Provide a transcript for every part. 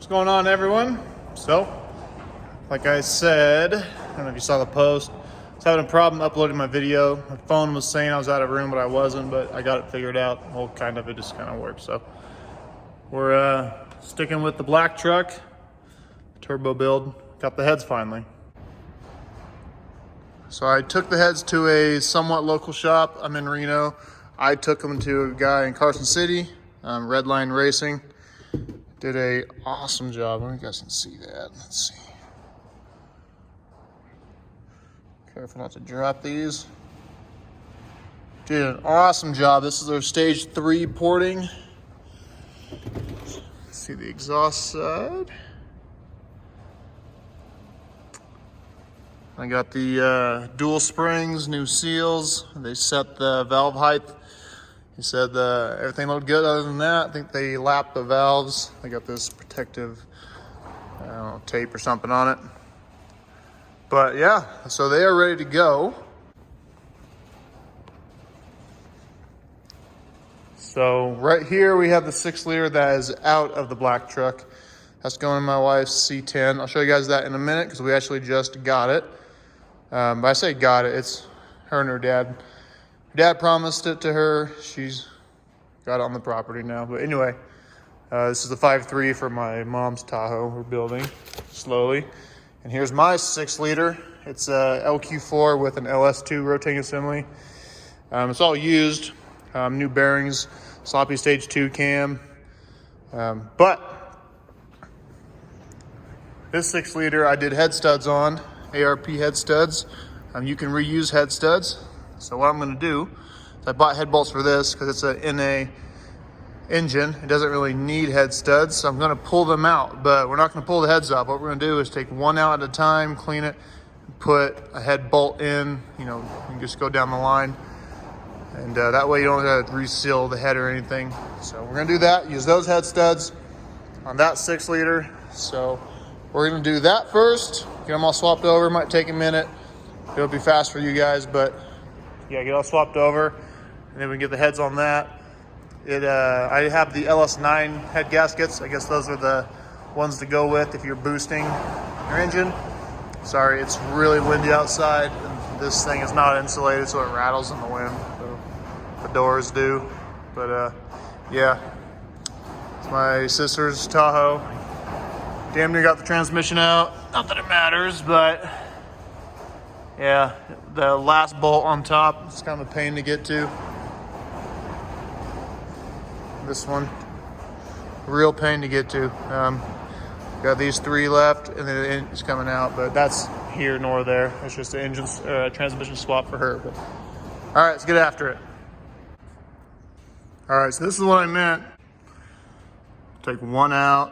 What's going on, everyone? So, like I said, I don't know if you saw the post, I was having a problem uploading my video. My phone was saying I was out of room, but I wasn't, but I got it figured out. Well, it just kind of worked. So, we're sticking with the black truck, turbo build. Got the heads finally. So I took the heads to a somewhat local shop. I'm in Reno. I took them to a guy in Carson City, Redline Racing. Did a awesome job. I don't know if you guys can see that. Let's see. Careful not to drop these. Did an awesome job. This is their stage 3 porting. Let's see the exhaust side. I got the dual springs, new seals. They set the valve height. He said everything looked good. Other than that, I think they lapped the valves. They got this protective, I don't know, tape or something on it. But yeah, so they are ready to go. So right here we have the 6-liter that is out of the black truck. That's going in my wife's C10. I'll show you guys that in a minute because we actually just got it. But I say got it, it's her and her dad. Her dad promised it to her. She's got it on the property now. But anyway, this is the 5.3 for my mom's Tahoe we're building slowly. And here's my 6-liter. It's a LQ4 with an LS2 rotating assembly. It's all used, new bearings, sloppy stage 2 cam. But this 6-liter I did head studs on. ARP head studs. You can reuse head studs. So what I'm going to do is I bought head bolts for this because it's a NA engine. It doesn't really need head studs, so I'm going to pull them out. But we're not going to pull the heads off. What we're going to do is take one out at a time, clean it, put a head bolt in. You can just go down the line, and that way you don't have to reseal the head or anything. So we're going to do that. Use those head studs on that 6-liter. So we're going to do that first. Get them all swapped over. Might take a minute. It'll be fast for you guys, but yeah, get all swapped over, and then we can get the heads on that. I have the LS9 head gaskets. I guess those are the ones to go with if you're boosting your engine. Sorry, it's really windy outside, and this thing is not insulated, so it rattles in the wind. So the doors do, but yeah, it's my sister's Tahoe. Damn near got the transmission out. Not that it matters, but yeah, the last bolt on top is kind of a pain to get to. This one, real pain to get to. Got these 3 left, and then it's coming out, but that's here nor there. It's just an engine transmission swap for her. But all right, let's get after it. All right, so this is what I meant. Take one out.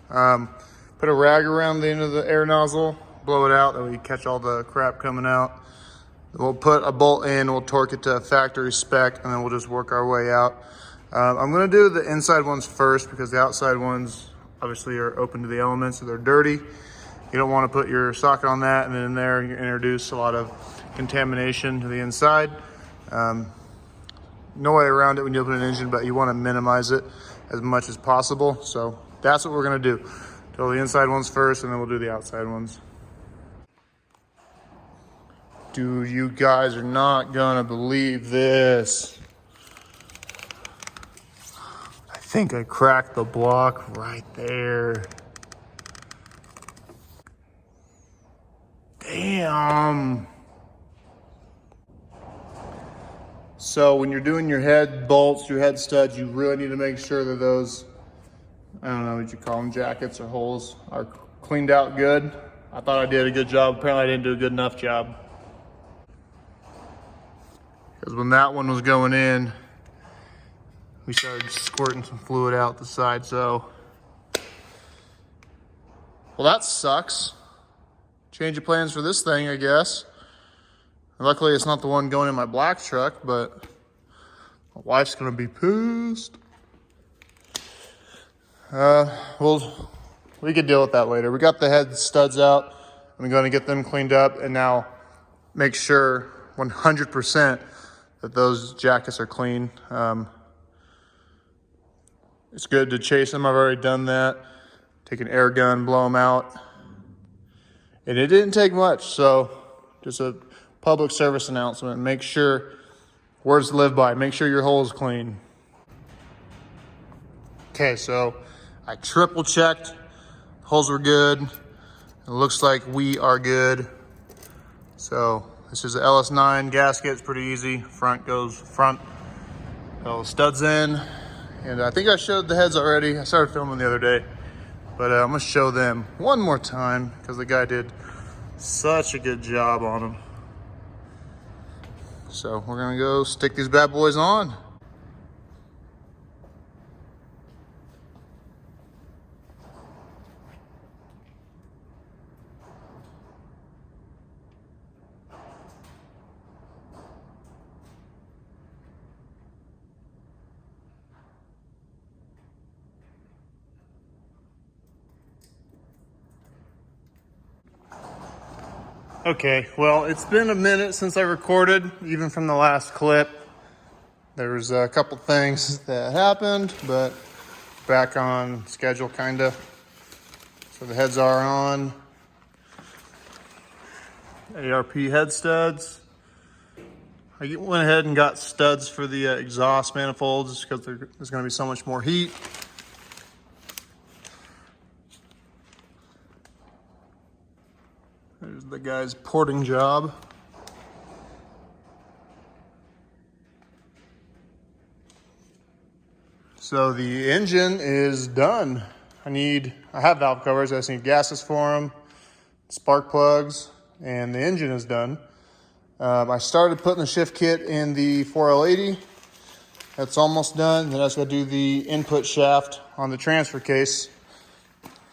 Put a rag around the end of the air nozzle, blow it out, that way you catch all the crap coming out. We'll put a bolt in, we'll torque it to factory spec, and then we'll just work our way out. I'm gonna do the inside ones first because the outside ones obviously are open to the elements, so they're dirty. You don't wanna put your socket on that, and then in there you introduce a lot of contamination to the inside. No way around it when you open an engine, but you wanna minimize it as much as possible. So that's what we're gonna do. Do the inside ones first, and then we'll do the outside ones. Dude, you guys are not gonna believe this. I think I cracked the block right there. Damn. So when you're doing your head bolts, your head studs, you really need to make sure that those, I don't know what you call them, jackets or holes, are cleaned out good. I thought I did a good job. Apparently I didn't do a good enough job. Because when that one was going in, we started squirting some fluid out the side, so. Well, that sucks. Change of plans for this thing, I guess. Luckily, it's not the one going in my black truck, but my wife's gonna be pissed. We could deal with that later. We got the head studs out. I'm gonna get them cleaned up and now make sure 100% that those jackets are clean. It's good to chase them. I've already done that. take an air gun, blow them out. And it didn't take much, so just a public service announcement. Make sure, words to live by, make sure your hole is clean. Okay, so I triple checked, holes were good. It looks like we are good. So this is the LS9 gasket, it's pretty easy. Front goes front, all the studs in. And I think I showed the heads already. I started filming the other day, but I'm gonna show them one more time because the guy did such a good job on them. So we're gonna go stick these bad boys on. Okay, well, it's been a minute since I recorded, even from the last clip. There was a couple things that happened, but back on schedule, kinda. So the heads are on. ARP head studs. I went ahead and got studs for the exhaust manifolds because there's gonna be so much more heat. There's the guy's porting job. So the engine is done. I have valve covers. I just need gaskets for them, spark plugs, and the engine is done. I started putting the shift kit in the 4L80. That's almost done. Then I just got to do the input shaft on the transfer case.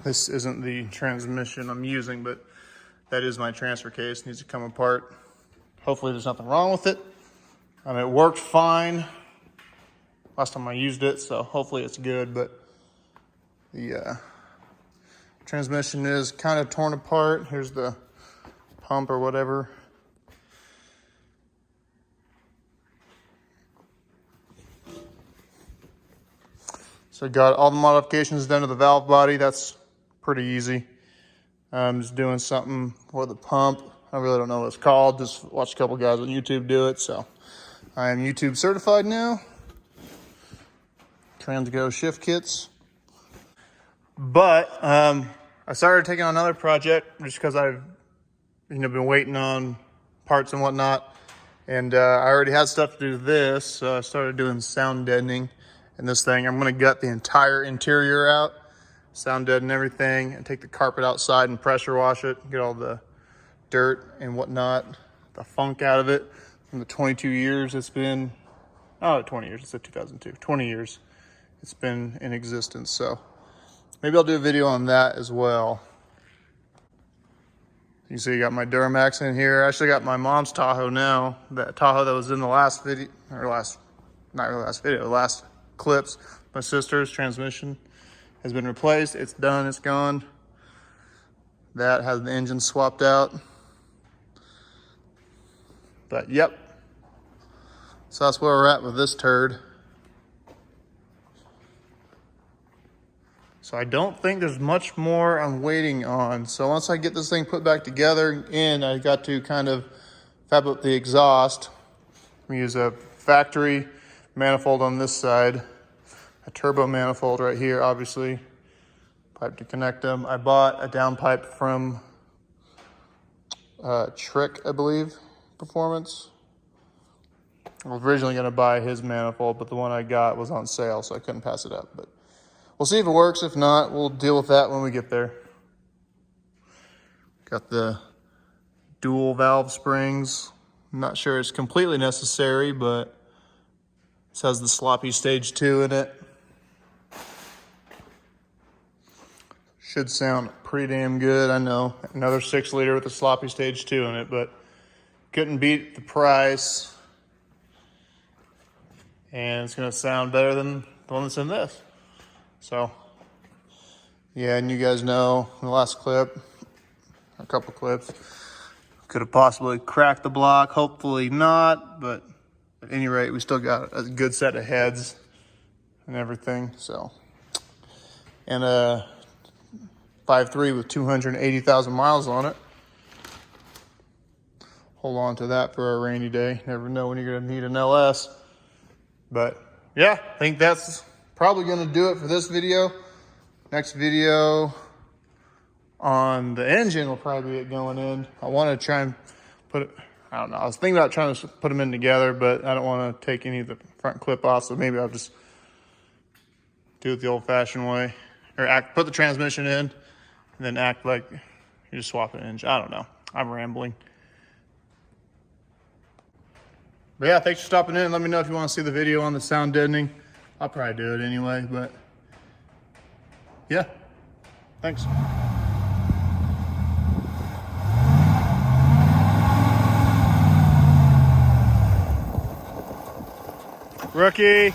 This isn't the transmission I'm using, but that is my transfer case. It needs to come apart. Hopefully there's nothing wrong with it. It worked fine last time I used it, so hopefully it's good, but the transmission is kind of torn apart. Here's the pump or whatever. So got all the modifications done to the valve body. That's pretty easy. I'm just doing something for the pump. I really don't know what it's called. Just watched a couple guys on YouTube do it. So I am YouTube certified now. Transgo shift kits. But I started taking on another project just because I've been waiting on parts and whatnot. And I already had stuff to do this. So I started doing sound deadening in this thing. I'm going to gut the entire interior out, sound deaden everything, and take the carpet outside and pressure wash it, get all the dirt and whatnot, the funk out of it from the 22 years it's been, 20 years, it's a 2002, 20 years it's been in existence. So maybe I'll do a video on that as well. You see, you got my Duramax in here. I actually got my mom's Tahoe now, that Tahoe that was in the last video, or last clips. My sister's transmission has been replaced. It's done, it's gone. That has the engine swapped out. But yep. So that's where we're at with this turd. So I don't think there's much more I'm waiting on. So once I get this thing put back together, and I got to kind of fab up the exhaust. We use a factory manifold on this side, a turbo manifold right here, obviously. Pipe to connect them. I bought a downpipe from Trick, I believe, Performance. I was originally going to buy his manifold, but the one I got was on sale, so I couldn't pass it up. But we'll see if it works. If not, we'll deal with that when we get there. Got the dual valve springs. I'm not sure it's completely necessary, but this has the sloppy stage 2 in it. Should sound pretty damn good, I know. Another 6-liter with a sloppy stage 2 in it, but couldn't beat the price. And it's gonna sound better than the one that's in this. So, yeah, and you guys know in the last clip, a couple clips, could have possibly cracked the block, hopefully not, but at any rate, we still got a good set of heads and everything, so. And 5.3 with 280,000 miles on it. Hold on to that for a rainy day. Never know when you're gonna need an LS. But yeah, I think that's probably gonna do it for this video. Next video on the engine will probably be it going in. I wanna try and put it, I don't know. I was thinking about trying to put them in together, but I don't wanna take any of the front clip off, so maybe I'll just do it the old fashioned way. Or put the transmission in and then act like you're just swapping an engine. I don't know. I'm rambling. But yeah, thanks for stopping in. Let me know if you want to see the video on the sound deadening. I'll probably do it anyway, but yeah, thanks. Rookie.